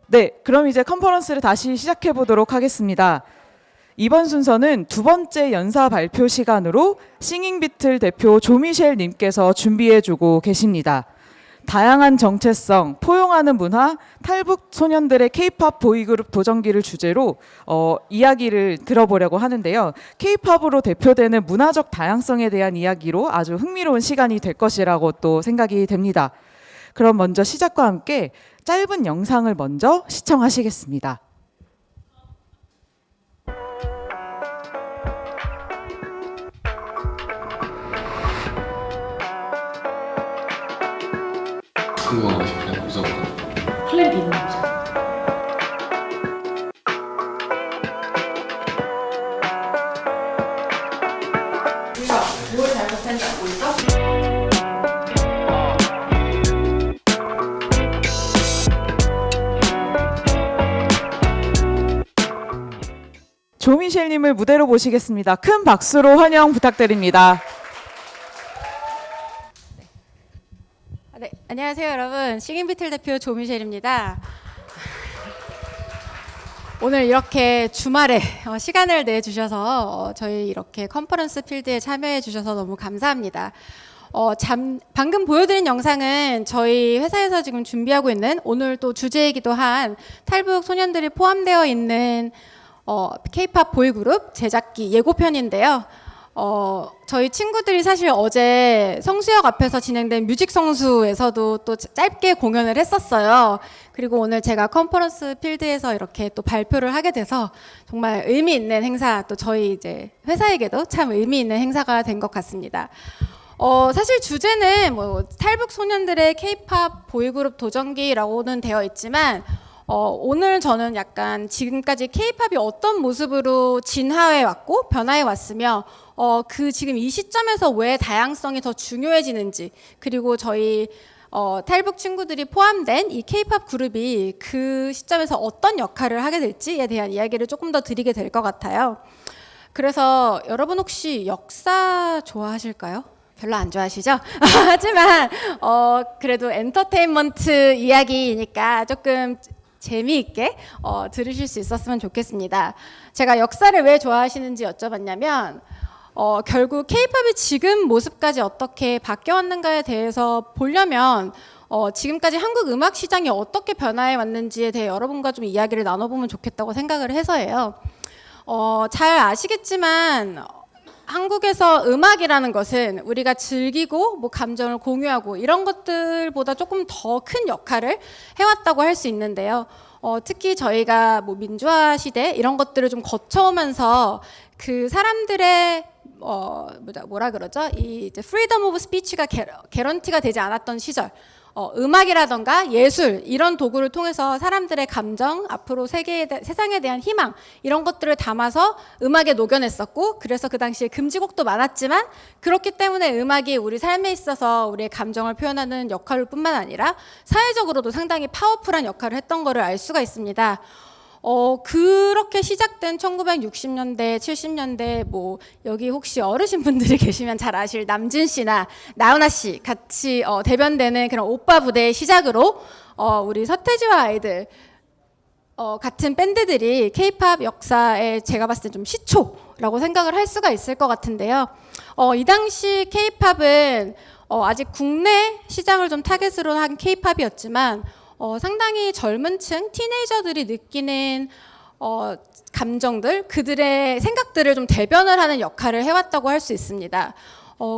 네, 그럼 이제 컨퍼런스를 다시 시작해 보도록 하겠습니다. 이번 순서는 두 번째 연사 발표 시간으로 싱잉비틀 대표 조미셸 님께서 준비해 주고 계십니다. 다양한 정체성, 포용하는 문화, 탈북 소년들의 K-팝 보이그룹 도전기를 주제로 이야기를 들어보려고 하는데요. K-팝으로 대표되는 문화적 다양성에 대한 이야기로 아주 흥미로운 시간이 될 것이라고 또 생각이 됩니다. 그럼 먼저 시작과 함께 짧은 영상을 먼저 시청하시겠습니다. 궁금한 거 싶어요. 우선 플랜 B는 뭐죠? 우리가 뭘 잘못했는지 알고 있어? 조미셸 님을 무대로 모시겠습니다. 큰 박수로 환영 부탁드립니다. 네, 안녕하세요 여러분. 싱잉비틀 대표 조미셸입니다. 오늘 이렇게 주말에 시간을 내주셔서 저희 이렇게 컨퍼런스 필드에 참여해 주셔서 너무 감사합니다. 방금 보여드린 영상은 저희 회사에서 지금 준비하고 있는 오늘 또 주제이기도 한 탈북 소년들이 포함되어 있는 K-팝 보이그룹 제작기 예고편인데요. 저희 친구들이 사실 어제 성수역 앞에서 진행된 뮤직 성수에서도 또 짧게 공연을 했었어요. 그리고 오늘 제가 컨퍼런스 필드에서 이렇게 또 발표를 하게 돼서 정말 의미 있는 행사, 또 저희 이제 회사에게도 참 의미 있는 행사가 된 것 같습니다. 사실 주제는 뭐 탈북 소년들의 K-팝 보이그룹 도전기라고는 되어 있지만 오늘 저는 약간 지금까지 K-팝이 어떤 모습으로 진화해 왔고 변화해 왔으며 그 지금 이 시점에서 왜 다양성이 더 중요해지는지, 그리고 저희 탈북 친구들이 포함된 이 K-팝 그룹이 그 시점에서 어떤 역할을 하게 될지에 대한 이야기를 조금 더 드리게 될 것 같아요. 그래서 여러분 혹시 역사 좋아하실까요? 별로 안 좋아하시죠? 하지만 그래도 엔터테인먼트 이야기이니까 조금 재미있게 들으실 수 있었으면 좋겠습니다. 제가 역사를 왜 좋아하시는지 여쭤봤냐면 결국 K-팝이 지금 모습까지 어떻게 바뀌어왔는가에 대해서 보려면 지금까지 한국 음악 시장이 어떻게 변화해 왔는지에 대해 여러분과 좀 이야기를 나눠보면 좋겠다고 생각을 해서예요. 잘 아시겠지만 한국에서 음악이라는 것은 우리가 즐기고 뭐 감정을 공유하고 이런 것들보다 조금 더 큰 역할을 해왔다고 할 수 있는데요. 특히 저희가 뭐 민주화 시대 이런 것들을 좀 거쳐오면서 그 사람들의 뭐라 그러죠? 이 이제 프리덤 오브 스피치가 개런티가 되지 않았던 시절. 음악이라던가 예술 이런 도구를 통해서 사람들의 감정, 앞으로 세상에 대한 희망 이런 것들을 담아서 음악에 녹여냈었고, 그래서 그 당시에 금지곡도 많았지만 그렇기 때문에 음악이 우리 삶에 있어서 우리의 감정을 표현하는 역할일 뿐만 아니라 사회적으로도 상당히 파워풀한 역할을 했던 것을 알 수가 있습니다. 그렇게 시작된 1960년대, 70년대, 뭐, 여기 혹시 어르신 분들이 계시면 잘 아실 남진 씨나 나훈아 씨 같이 대변되는 그런 오빠 부대의 시작으로 우리 서태지와 아이들 같은 밴드들이 K-팝 역사에 제가 봤을 때 좀 시초라고 생각을 할 수가 있을 것 같은데요. 이 당시 K-팝은 아직 국내 시장을 좀 타겟으로 한 K-팝이었지만 상당히 젊은 층, 티네이저들이 느끼는 감정들, 그들의 생각들을 좀 대변을 하는 역할을 해왔다고 할 수 있습니다.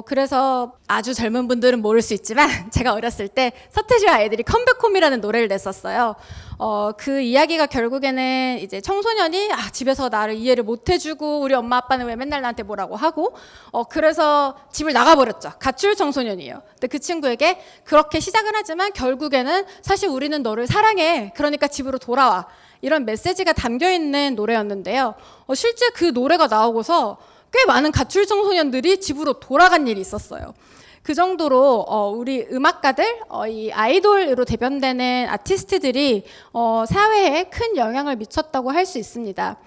그래서 아주 젊은 분들은 모를 수 있지만 제가 어렸을 때 서태지와 아이들이 컴백홈이라는 노래를 냈었어요. 그 이야기가 결국에는 이제 청소년이 집에서 나를 이해를 못 해주고 우리 엄마 아빠는 왜 맨날 나한테 뭐라고 하고 그래서 집을 나가버렸죠. 가출 청소년이에요. 근데 그 친구에게 그렇게 시작을 하지만 결국에는 사실 우리는 너를 사랑해. 그러니까 집으로 돌아와. 이런 메시지가 담겨있는 노래였는데요. 실제 그 노래가 나오고서 꽤 많은 가출 청소년들이 집으로 돌아간 일이 있었어요. 그 정도로 우리 음악가들, 이 아이돌으로 대변되는 아티스트들이 사회에 큰 영향을 미쳤다고 할 수 있습니다.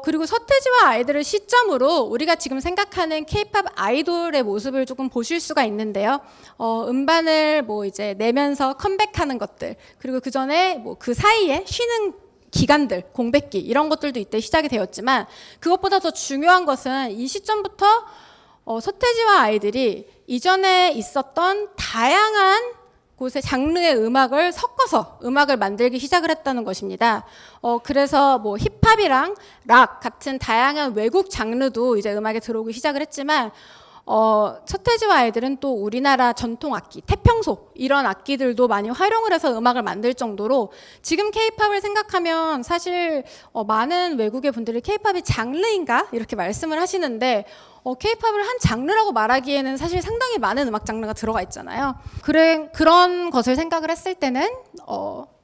그리고 서태지와 아이들을 시점으로 우리가 지금 생각하는 K-팝 아이돌의 모습을 조금 보실 수가 있는데요. 음반을 뭐 이제 내면서 컴백하는 것들, 그리고 그 전에 뭐 그 사이에 쉬는 기간들, 공백기 이런 것들도 이때 시작이 되었지만 그것보다 더 중요한 것은 이 시점부터 서태지와 아이들이 이전에 있었던 다양한 곳의 장르의 음악을 섞어서 음악을 만들기 시작을 했다는 것입니다. 그래서 뭐 힙합이랑 락 같은 다양한 외국 장르도 이제 음악에 들어오기 시작을 했지만 서태지와 아이들은 또 우리나라 전통 악기, 태평소 이런 악기들도 많이 활용을 해서 음악을 만들 정도로 지금 K-팝을 생각하면 사실 많은 외국의 분들이 K-팝이 장르인가 이렇게 말씀을 하시는데 K-팝을 한 장르라고 말하기에는 사실 상당히 많은 음악 장르가 들어가 있잖아요. 그런 것을 생각을 했을 때는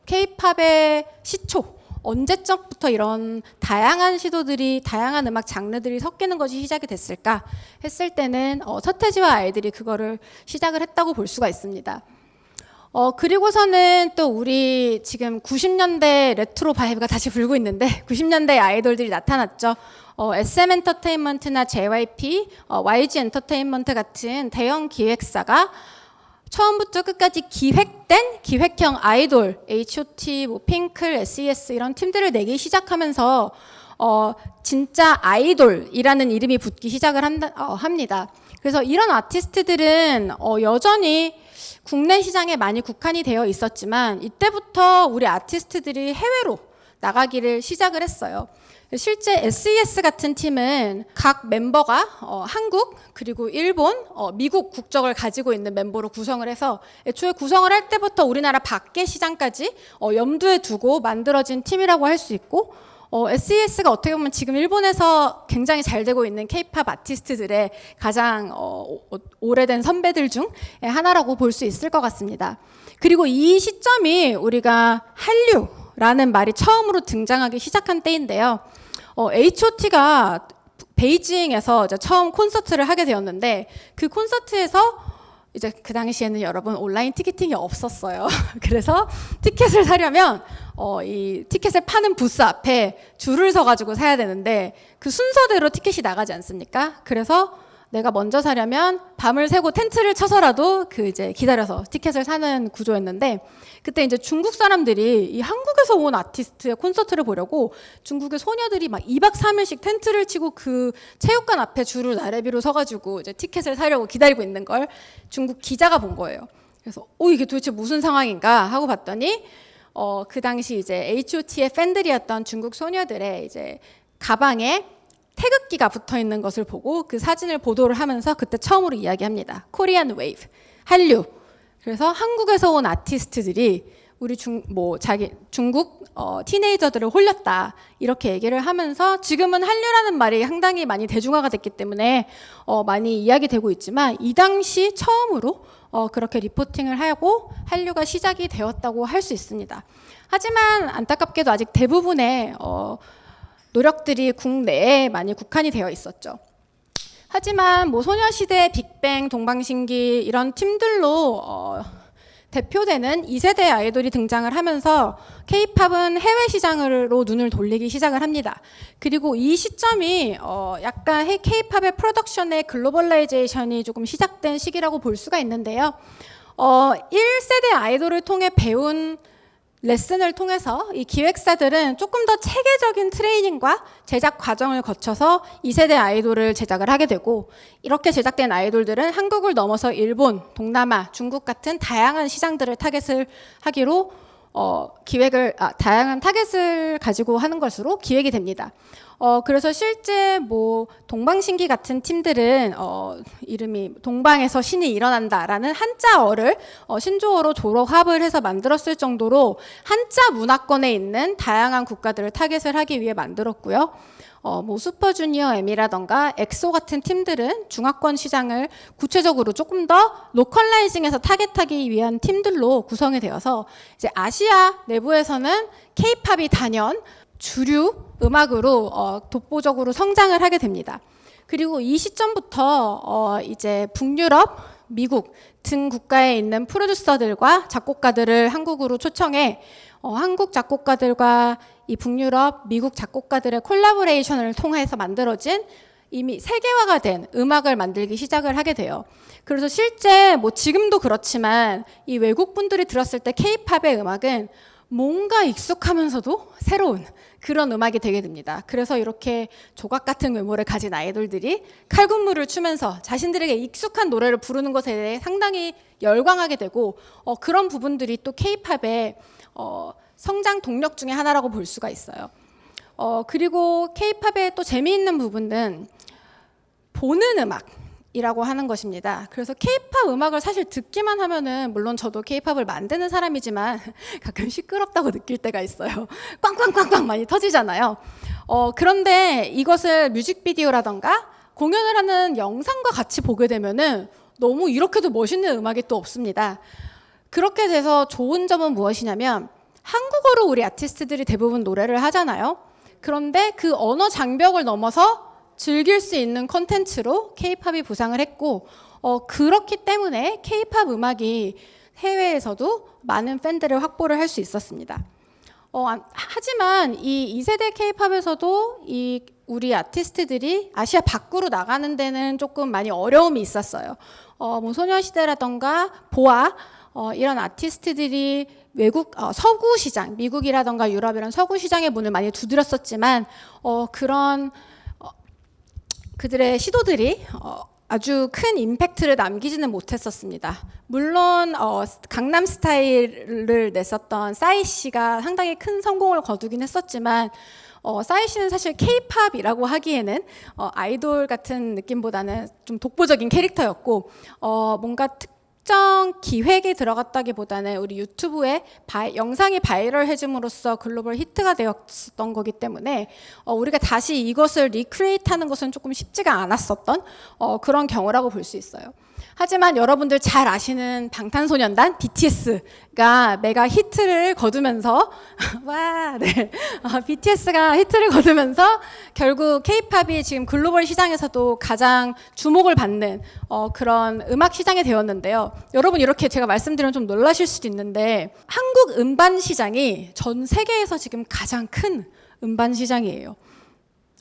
K-팝의 시초, 언제적부터 이런 다양한 시도들이, 다양한 음악 장르들이 섞이는 것이 시작이 됐을까 했을 때는 서태지와 아이들이 그거를 시작을 했다고 볼 수가 있습니다. 그리고서는 또 우리 지금 90년대 레트로 바이브가 다시 불고 있는데 90년대 아이돌들이 나타났죠. SM 엔터테인먼트나 JYP, YG 엔터테인먼트 같은 대형 기획사가 처음부터 끝까지 기획된 기획형 아이돌, H.O.T, 뭐 핑클, SES 이런 팀들을 내기 시작하면서 진짜 아이돌이라는 이름이 붙기 시작을 합니다. 그래서 이런 아티스트들은 여전히 국내 시장에 많이 국한이 되어 있었지만 이때부터 우리 아티스트들이 해외로 나가기를 시작을 했어요. 실제 SES 같은 팀은 각 멤버가 한국 그리고 일본, 미국 국적을 가지고 있는 멤버로 구성을 해서 애초에 구성을 할 때부터 우리나라 밖의 시장까지 염두에 두고 만들어진 팀이라고 할 수 있고 SES가 어떻게 보면 지금 일본에서 굉장히 잘 되고 있는 K-팝 아티스트들의 가장 오래된 선배들 중 하나라고 볼 수 있을 것 같습니다. 그리고 이 시점이 우리가 한류라는 말이 처음으로 등장하기 시작한 때인데요. H.O.T가 베이징에서 이제 처음 콘서트를 하게 되었는데 그 콘서트에서 이제 그 당시에는 여러분 온라인 티켓팅이 없었어요. 그래서 티켓을 사려면 이 티켓을 파는 부스 앞에 줄을 서가지고 사야 되는데 그 순서대로 티켓이 나가지 않습니까? 그래서 내가 먼저 사려면 밤을 새고 텐트를 쳐서라도 그 이제 기다려서 티켓을 사는 구조였는데 그때 이제 중국 사람들이 이 한국에서 온 아티스트의 콘서트를 보려고 중국의 소녀들이 막 2박 3일씩 텐트를 치고 그 체육관 앞에 줄을 나래비로 서가지고 이제 티켓을 사려고 기다리고 있는 걸 중국 기자가 본 거예요. 그래서 이게 도대체 무슨 상황인가 하고 봤더니 그 당시 이제 H.O.T의 팬들이었던 중국 소녀들의 이제 가방에 태극기가 붙어 있는 것을 보고 그 사진을 보도를 하면서 그때 처음으로 이야기합니다. 코리안 웨이브, 한류. 그래서 한국에서 온 아티스트들이 우리 중국 티네이저들을 홀렸다 이렇게 얘기를 하면서 지금은 한류라는 말이 상당히 많이 대중화가 됐기 때문에 많이 이야기되고 있지만 이 당시 처음으로 그렇게 리포팅을 하고 한류가 시작이 되었다고 할 수 있습니다. 하지만 안타깝게도 아직 대부분의 노력들이 국내에 많이 국한이 되어 있었죠. 하지만 뭐 소녀시대, 빅뱅, 동방신기 이런 팀들로 대표되는 2세대 아이돌이 등장을 하면서 K-팝은 해외 시장으로 눈을 돌리기 시작을 합니다. 그리고 이 시점이 약간 K-팝의 프로덕션의 글로벌라이제이션이 조금 시작된 시기라고 볼 수가 있는데요. 1세대 아이돌을 통해 배운 레슨을 통해서 이 기획사들은 조금 더 체계적인 트레이닝과 제작 과정을 거쳐서 2세대 아이돌을 제작을 하게 되고 이렇게 제작된 아이돌들은 한국을 넘어서 일본, 동남아, 중국 같은 다양한 시장들을 타겟을 하기로 다양한 타겟을 가지고 하는 것으로 기획이 됩니다. 그래서 실제 뭐 동방신기 같은 팀들은 이름이 동방에서 신이 일어난다라는 한자어를 신조어로 졸업합을 해서 만들었을 정도로 한자 문화권에 있는 다양한 국가들을 타겟을 하기 위해 만들었고요. 뭐 슈퍼주니어 M이라던가 엑소 같은 팀들은 중화권 시장을 구체적으로 조금 더 로컬라이징해서 타겟하기 위한 팀들로 구성이 되어서 이제 아시아 내부에서는 K-팝이 단연 주류 음악으로 독보적으로 성장을 하게 됩니다. 그리고 이 시점부터 이제 북유럽, 미국 같은 국가에 있는 프로듀서들과 작곡가들을 한국으로 초청해 한국 작곡가들과 이 북유럽, 미국 작곡가들의 콜라보레이션을 통해서 만들어진 이미 세계화가 된 음악을 만들기 시작을 하게 돼요. 그래서 실제 뭐 지금도 그렇지만 이 외국 분들이 들었을 때 K-팝의 음악은 뭔가 익숙하면서도 새로운 그런 음악이 되게 됩니다. 그래서 이렇게 조각 같은 외모를 가진 아이돌들이 칼군무를 추면서 자신들에게 익숙한 노래를 부르는 것에 대해 상당히 열광하게 되고 그런 부분들이 또 K-팝의 성장 동력 중에 하나라고 볼 수가 있어요. 그리고 K-팝의 또 재미있는 부분은 보는 음악이라고 하는 것입니다. 그래서 K-팝 음악을 사실 듣기만 하면은 물론 저도 K-팝을 만드는 사람이지만 가끔 시끄럽다고 느낄 때가 있어요. 꽝꽝꽝꽝 많이 터지잖아요. 그런데 이것을 뮤직비디오라던가 공연을 하는 영상과 같이 보게 되면은 너무 이렇게도 멋있는 음악이 또 없습니다. 그렇게 돼서 좋은 점은 무엇이냐면 한국어로 우리 아티스트들이 대부분 노래를 하잖아요. 그런데 그 언어 장벽을 넘어서 즐길 수 있는 콘텐츠로 K-팝이 부상을 했고 그렇기 때문에 K-팝 음악이 해외에서도 많은 팬들을 확보를 할 수 있었습니다. 하지만 이 2세대 K-팝에서도 이 우리 아티스트들이 아시아 밖으로 나가는 데는 조금 많이 어려움이 있었어요. 뭐 소녀시대라던가 보아 이런 아티스트들이 외국 서구 시장, 미국이라던가 유럽 이런 서구 시장의 문을 많이 두드렸었지만 그런 그들의 시도들이 아주 큰 임팩트를 남기지는 못했었습니다. 물론 강남 스타일을 냈었던 싸이 씨가 상당히 큰 성공을 거두긴 했었지만 싸이 씨는 사실 K-팝이라고 하기에는 아이돌 같은 느낌보다는 좀 독보적인 캐릭터였고 뭔가 특정 기획에 들어갔다기보다는 우리 유튜브에 영상이 바이럴해짐으로써 글로벌 히트가 되었던 거기 때문에 우리가 다시 이것을 리크리에이트하는 것은 조금 쉽지가 않았었던 그런 경우라고 볼 수 있어요. 하지만 여러분들 잘 아시는 방탄소년단 BTS가 메가 히트를 거두면서 BTS가 히트를 거두면서 결국 K-팝이 지금 글로벌 시장에서도 가장 주목을 받는 그런 음악 시장이 되었는데요. 여러분 이렇게 제가 말씀드리면 좀 놀라실 수도 있는데 한국 음반 시장이 전 세계에서 지금 가장 큰 음반 시장이에요.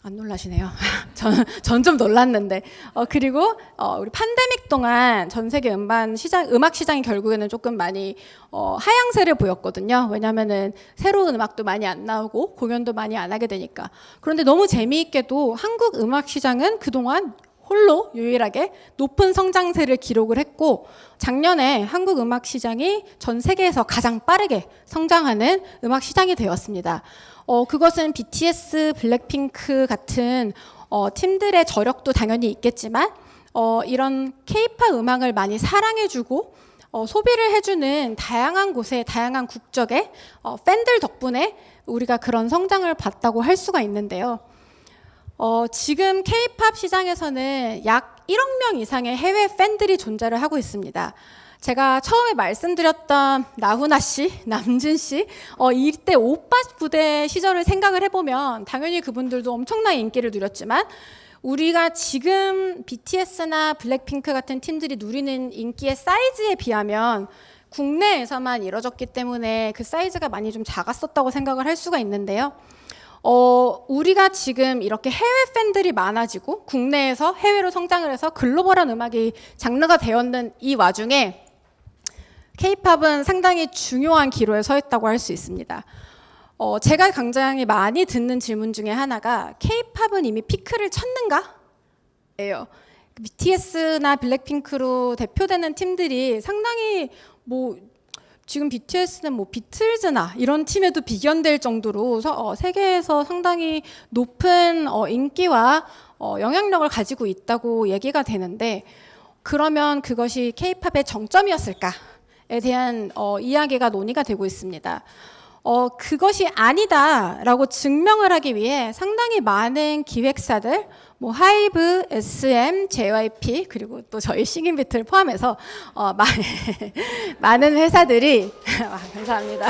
안 놀라시네요. 전 좀 놀랐는데. 그리고 우리 팬데믹 동안 전 세계 음악 시장이 결국에는 조금 많이 하향세를 보였거든요. 왜냐하면은 새로운 음악도 많이 안 나오고 공연도 많이 안 하게 되니까. 그런데 너무 재미있게도 한국 음악 시장은 그동안 홀로 유일하게 높은 성장세를 기록을 했고 작년에 한국 음악 시장이 전 세계에서 가장 빠르게 성장하는 음악 시장이 되었습니다. 그것은 BTS, 블랙핑크 같은 팀들의 저력도 당연히 있겠지만 이런 K-팝 음악을 많이 사랑해주고 소비를 해주는 다양한 곳에 다양한 국적의 팬들 덕분에 우리가 그런 성장을 봤다고 할 수가 있는데요. 지금 K-팝 시장에서는 약 1억 명 이상의 해외 팬들이 존재를 하고 있습니다. 제가 처음에 말씀드렸던 나훈아 씨, 남준 씨, 이때 오빠 부대 시절을 생각을 해보면 당연히 그분들도 엄청난 인기를 누렸지만 우리가 지금 BTS나 블랙핑크 같은 팀들이 누리는 인기의 사이즈에 비하면 국내에서만 이뤄졌기 때문에 그 사이즈가 많이 좀 작았었다고 생각을 할 수가 있는데요. 우리가 지금 이렇게 해외 팬들이 많아지고 국내에서 해외로 성장을 해서 글로벌한 음악이 장르가 되었는 이 와중에 K-팝은 상당히 중요한 기로에 서 있다고 할 수 있습니다. 제가 굉장히 많이 듣는 질문 중에 하나가 K-팝은 이미 피크를 쳤는가? 예요. BTS나 블랙핑크로 대표되는 팀들이 상당히 지금 BTS는 비틀즈나 이런 팀에도 비견될 정도로 세계에서 상당히 높은 인기와 영향력을 가지고 있다고 얘기가 되는데 그러면 그것이 K-팝의 정점이었을까에 대한 이야기가 논의가 되고 있습니다. 그것이 아니다라고 증명을 하기 위해 상당히 많은 기획사들, 하이브, SM, JYP 그리고 또 저희 싱잉비트를 포함해서 많은 회사들이 감사합니다.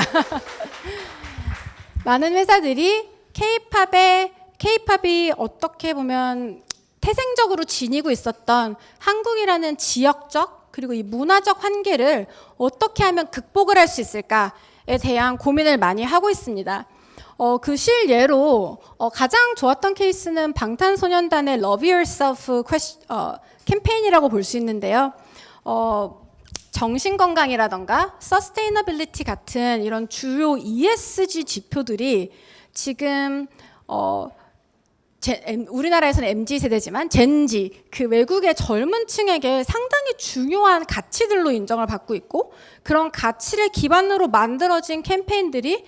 많은 회사들이 K-팝이 어떻게 보면 태생적으로 지니고 있었던 한국이라는 지역적 그리고 이 문화적 한계를 어떻게 하면 극복을 할 수 있을까에 대한 고민을 많이 하고 있습니다. 그 실예로 가장 좋았던 케이스는 방탄소년단의 Love Yourself 캠페인이라고 볼 수 있는데요. 정신건강이라던가 서스테이너빌리티 같은 이런 주요 ESG 지표들이 지금 우리나라에서는 MZ세대지만 젠지, 그 외국의 젊은 층에게 상당히 중요한 가치들로 인정을 받고 있고, 그런 가치를 기반으로 만들어진 캠페인들이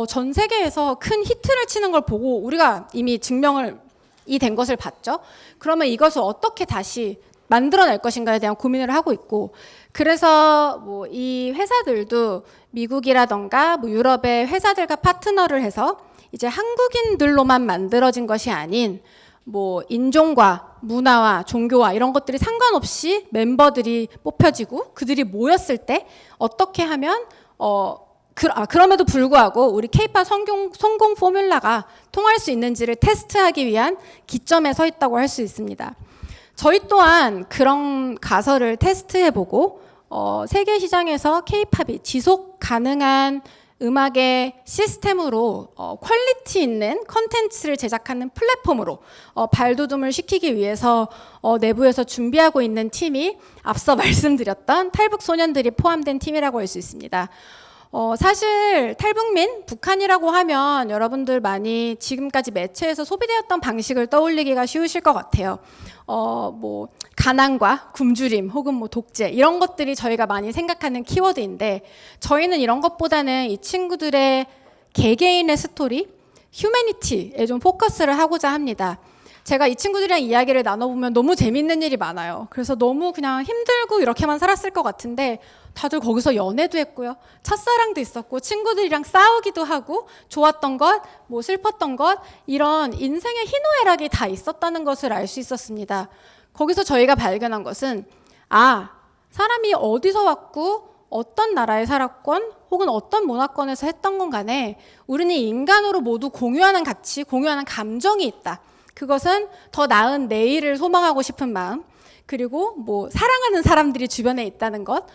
전 세계에서 큰 히트를 치는 걸 보고 우리가 이미 증명이 된 것을 봤죠. 그러면 이것을 어떻게 다시 만들어낼 것인가에 대한 고민을 하고 있고, 그래서 뭐 이 회사들도 미국이라던가 뭐 유럽의 회사들과 파트너를 해서 이제 한국인들로만 만들어진 것이 아닌 뭐 인종과 문화와 종교와 이런 것들이 상관없이 멤버들이 뽑혀지고 그들이 모였을 때 어떻게 하면 그럼에도 불구하고 우리 K-팝 성공 포뮬라가 통할 수 있는지를 테스트하기 위한 기점에 서 있다고 할 수 있습니다. 저희 또한 그런 가설을 테스트해보고 세계 시장에서 K-팝이 지속 가능한 음악의 시스템으로 퀄리티 있는 컨텐츠를 제작하는 플랫폼으로 발돋움을 시키기 위해서 내부에서 준비하고 있는 팀이 앞서 말씀드렸던 탈북 소년들이 포함된 팀이라고 할 수 있습니다. 사실 탈북민, 북한이라고 하면 여러분들 많이 지금까지 매체에서 소비되었던 방식을 떠올리기가 쉬우실 것 같아요. 뭐 가난과 굶주림 혹은 뭐 독재 이런 것들이 저희가 많이 생각하는 키워드인데, 저희는 이런 것보다는 이 친구들의 개개인의 스토리, 휴머니티에 좀 포커스를 하고자 합니다. 제가 이 친구들이랑 이야기를 나눠보면 너무 재밌는 일이 많아요. 그래서 너무 그냥 힘들고 이렇게만 살았을 것 같은데 다들 거기서 연애도 했고요. 첫사랑도 있었고 친구들이랑 싸우기도 하고 좋았던 것, 뭐 슬펐던 것, 이런 인생의 희노애락이 다 있었다는 것을 알 수 있었습니다. 거기서 저희가 발견한 것은 사람이 어디서 왔고 어떤 나라에 살았건 혹은 어떤 문화권에서 했던 건 간에 우리는 인간으로 모두 공유하는 가치, 공유하는 감정이 있다. 그것은 더 나은 내일을 소망하고 싶은 마음, 그리고 뭐 사랑하는 사람들이 주변에 있다는 것,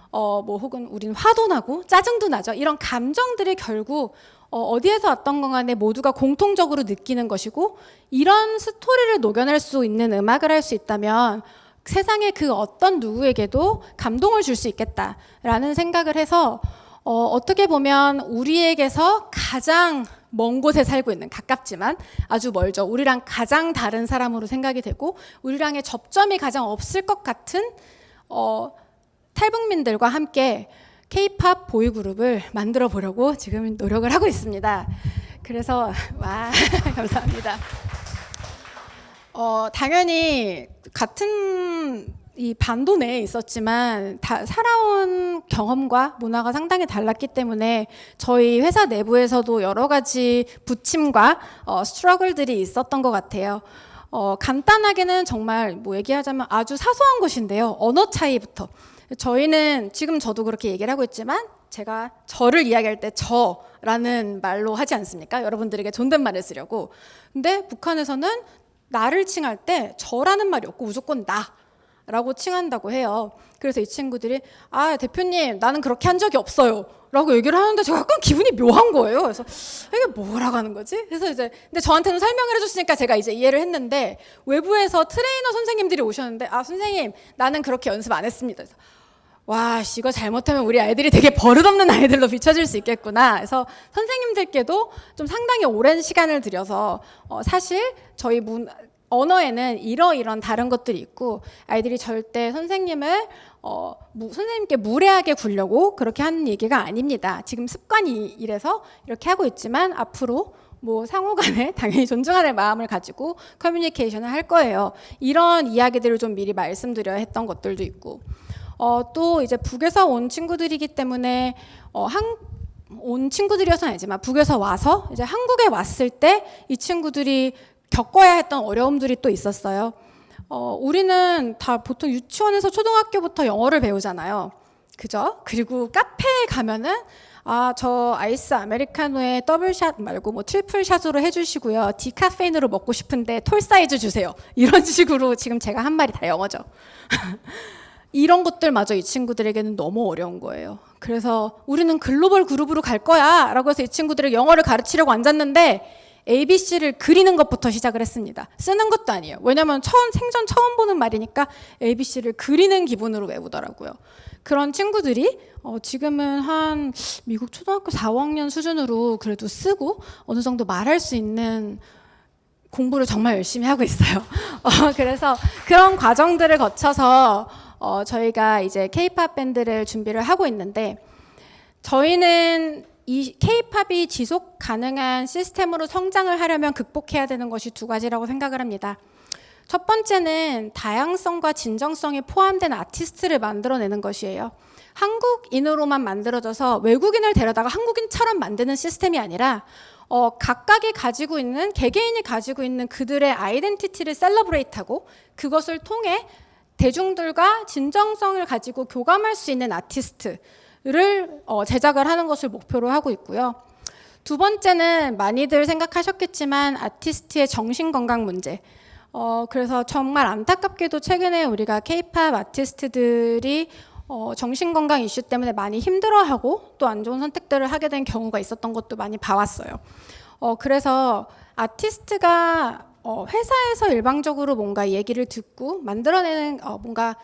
뭐 혹은 우리는 화도 나고 짜증도 나죠. 이런 감정들이 결국 어디에서 왔던 건 간에 모두가 공통적으로 느끼는 것이고, 이런 스토리를 녹여낼 수 있는 음악을 할 수 있다면 세상의 그 어떤 누구에게도 감동을 줄 수 있겠다라는 생각을 해서 어떻게 보면 우리에게서 가장 먼 곳에 살고 있는, 가깝지만 아주 멀죠. 우리랑 가장 다른 사람으로 생각이 되고 우리랑의 접점이 가장 없을 것 같은 탈북민들과 함께 K-팝 보이그룹을 만들어 보려고 지금 노력을 하고 있습니다. 그래서 감사합니다. 당연히 같은 이 반도 내에 있었지만 살아온 경험과 문화가 상당히 달랐기 때문에 저희 회사 내부에서도 여러 가지 부침과 스트러글들이 있었던 것 같아요. 간단하게는 정말 뭐 얘기하자면 아주 사소한 것인데요. 언어 차이부터. 저희는 지금 저도 그렇게 얘기를 하고 있지만 제가 저를 이야기할 때 저라는 말로 하지 않습니까? 여러분들에게 존댓말을 쓰려고. 근데 북한에서는 나를 칭할 때 저라는 말이 없고 무조건 나라고 칭한다고 해요. 그래서 이 친구들이 대표님 나는 그렇게 한 적이 없어요 라고 얘기를 하는데 제가 약간 기분이 묘한 거예요. 그래서 이게 뭐라고 하는 거지? 그래서 이제 근데 저한테는 설명을 해줬으니까 제가 이제 이해를 했는데, 외부에서 트레이너 선생님들이 오셨는데 선생님 나는 그렇게 연습 안 했습니다. 그래서 이거 잘못하면 우리 아이들이 되게 버릇없는 아이들로 비춰질 수 있겠구나. 그래서 선생님들께도 좀 상당히 오랜 시간을 들여서 사실 저희 언어에는 이런 다른 것들이 있고 아이들이 절대 선생님께 무례하게 굴려고 그렇게 하는 얘기가 아닙니다. 지금 습관이 이래서 이렇게 하고 있지만 앞으로 뭐 상호간에 당연히 존중하는 마음을 가지고 커뮤니케이션을 할 거예요. 이런 이야기들을 좀 미리 말씀드려야 했던 것들도 있고, 또 이제 북에서 온 친구들이기 때문에 온 친구들이어서는 아니지만 북에서 와서 이제 한국에 왔을 때 이 친구들이 겪어야 했던 어려움들이 또 있었어요. 우리는 다 보통 유치원에서 초등학교부터 영어를 배우잖아요. 그죠? 그리고 카페에 가면은 저 아이스 아메리카노에 더블샷 말고 뭐 트리플샷으로 해주시고요. 디카페인으로 먹고 싶은데 톨 사이즈 주세요. 이런 식으로 지금 제가 한 말이 다 영어죠. 이런 것들마저 이 친구들에게는 너무 어려운 거예요. 그래서 우리는 글로벌 그룹으로 갈 거야 라고 해서 이 친구들에게 영어를 가르치려고 앉았는데 ABC를 그리는 것부터 시작을 했습니다. 쓰는 것도 아니에요. 왜냐하면 생전 처음 보는 말이니까 ABC를 그리는 기분으로 외우더라고요. 그런 친구들이 지금은 한 미국 초등학교 4, 5학년 수준으로 그래도 쓰고 어느 정도 말할 수 있는 공부를 정말 열심히 하고 있어요. 그래서 그런 과정들을 거쳐서 저희가 이제 K-팝 밴드를 준비를 하고 있는데, 저희는 이 K-팝이 지속 가능한 시스템으로 성장을 하려면 극복해야 되는 것이 두 가지라고 생각을 합니다. 첫 번째는 다양성과 진정성이 포함된 아티스트를 만들어내는 것이에요. 한국인으로만 만들어져서 외국인을 데려다가 한국인처럼 만드는 시스템이 아니라 각각이 가지고 있는, 개개인이 가지고 있는 그들의 아이덴티티를 셀러브레이트하고 그것을 통해 대중들과 진정성을 가지고 교감할 수 있는 아티스트를 제작을 하는 것을 목표로 하고 있고요. 두 번째는 많이들 생각하셨겠지만 아티스트의 정신건강 문제. 그래서 정말 안타깝게도 최근에 우리가 K-팝 아티스트들이 정신건강 이슈 때문에 많이 힘들어하고 또 안 좋은 선택들을 하게 된 경우가 있었던 것도 많이 봐왔어요. 그래서 아티스트가 회사에서 일방적으로 뭔가 얘기를 듣고 만들어내는 뭔가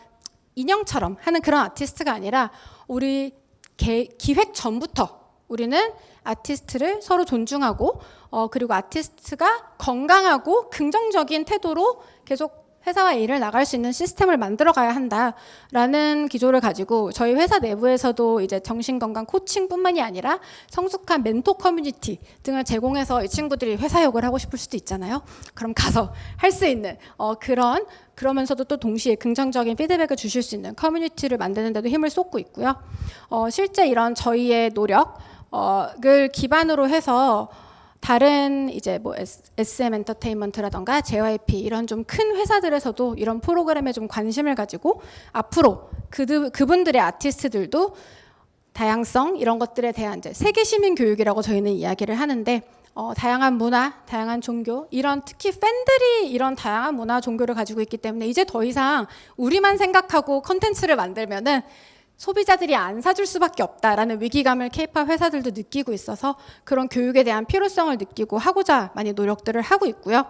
인형처럼 하는 그런 아티스트가 아니라 우리 기획 전부터 우리는 아티스트를 서로 존중하고 그리고 아티스트가 건강하고 긍정적인 태도로 계속 회사와 일을 나갈 수 있는 시스템을 만들어가야 한다라는 기조를 가지고 저희 회사 내부에서도 이제 정신건강 코칭뿐만이 아니라 성숙한 멘토 커뮤니티 등을 제공해서 이 친구들이 회사 욕을 하고 싶을 수도 있잖아요. 그럼 가서 할 수 있는 그러면서도 또 동시에 긍정적인 피드백을 주실 수 있는 커뮤니티를 만드는 데도 힘을 쏟고 있고요. 실제 이런 저희의 노력을 기반으로 해서 다른 이제 뭐 SM 엔터테인먼트라던가 JYP 이런 좀 큰 회사들에서도 이런 프로그램에 좀 관심을 가지고 앞으로 그분들의 아티스트들도 다양성 이런 것들에 대한 이제 세계 시민 교육이라고 저희는 이야기를 하는데 다양한 문화, 다양한 종교 이런 특히 팬들이 이런 다양한 문화 종교를 가지고 있기 때문에 이제 더 이상 우리만 생각하고 컨텐츠를 만들면은 소비자들이 안 사줄 수밖에 없다라는 위기감을 K-팝 회사들도 느끼고 있어서 그런 교육에 대한 필요성을 느끼고 하고자 많이 노력들을 하고 있고요.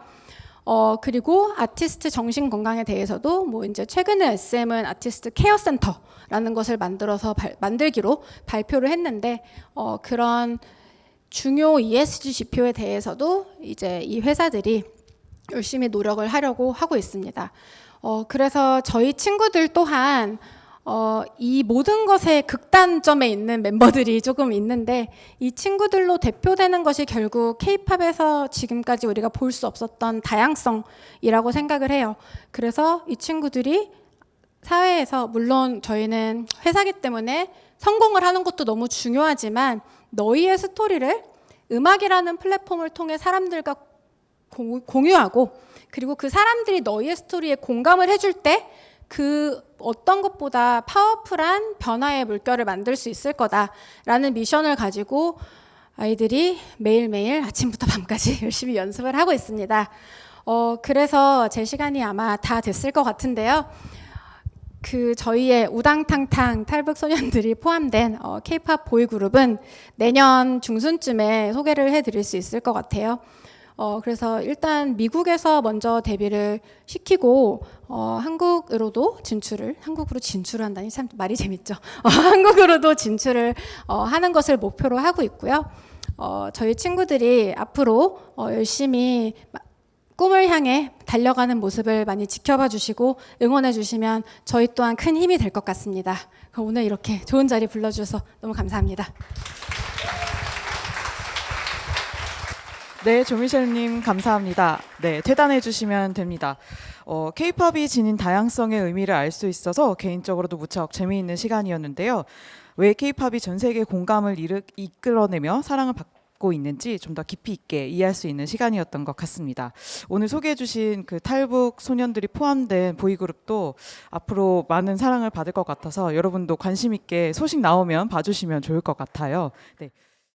그리고 아티스트 정신 건강에 대해서도 뭐 이제 최근에 SM은 아티스트 케어 센터라는 것을 만들기로 발표를 했는데 그런 중요 ESG 지표에 대해서도 이제 이 회사들이 열심히 노력을 하려고 하고 있습니다. 그래서 저희 친구들 또한 이 모든 것의 극단점에 있는 멤버들이 조금 있는데 이 친구들로 대표되는 것이 결국 K-팝에서 지금까지 우리가 볼 수 없었던 다양성이라고 생각을 해요. 그래서 이 친구들이 사회에서 물론 저희는 회사기 때문에 성공을 하는 것도 너무 중요하지만 너희의 스토리를 음악이라는 플랫폼을 통해 사람들과 공유하고 그리고 그 사람들이 너희의 스토리에 공감을 해줄 때 그 어떤 것보다 파워풀한 변화의 물결을 만들 수 있을 거다라는 미션을 가지고 아이들이 매일매일 아침부터 밤까지 열심히 연습을 하고 있습니다. 그래서 제 시간이 아마 다 됐을 것 같은데요. 저희의 우당탕탕 탈북 소년들이 포함된 K-팝 보이그룹은 내년 중순쯤에 소개를 해드릴 수 있을 것 같아요. 그래서 일단 미국에서 먼저 데뷔를 시키고 한국으로 진출을 한다니 참 말이 재밌죠. 한국으로도 진출을 하는 것을 목표로 하고 있고요. 저희 친구들이 앞으로 열심히 꿈을 향해 달려가는 모습을 많이 지켜봐 주시고 응원해 주시면 저희 또한 큰 힘이 될 것 같습니다. 오늘 이렇게 좋은 자리 불러주셔서 너무 감사합니다. 네, 조미셸님 감사합니다. 네, 퇴단해 주시면 됩니다. K-팝이 지닌 다양성의 의미를 알 수 있어서 개인적으로도 무척 재미있는 시간이었는데요. 왜 K-팝이 전 세계 공감을 이끌어내며 사랑을 받고 있는지 좀 더 깊이 있게 이해할 수 있는 시간이었던 것 같습니다. 오늘 소개해 주신 그 탈북 소년들이 포함된 보이그룹도 앞으로 많은 사랑을 받을 것 같아서 여러분도 관심 있게 소식 나오면 봐주시면 좋을 것 같아요. 네.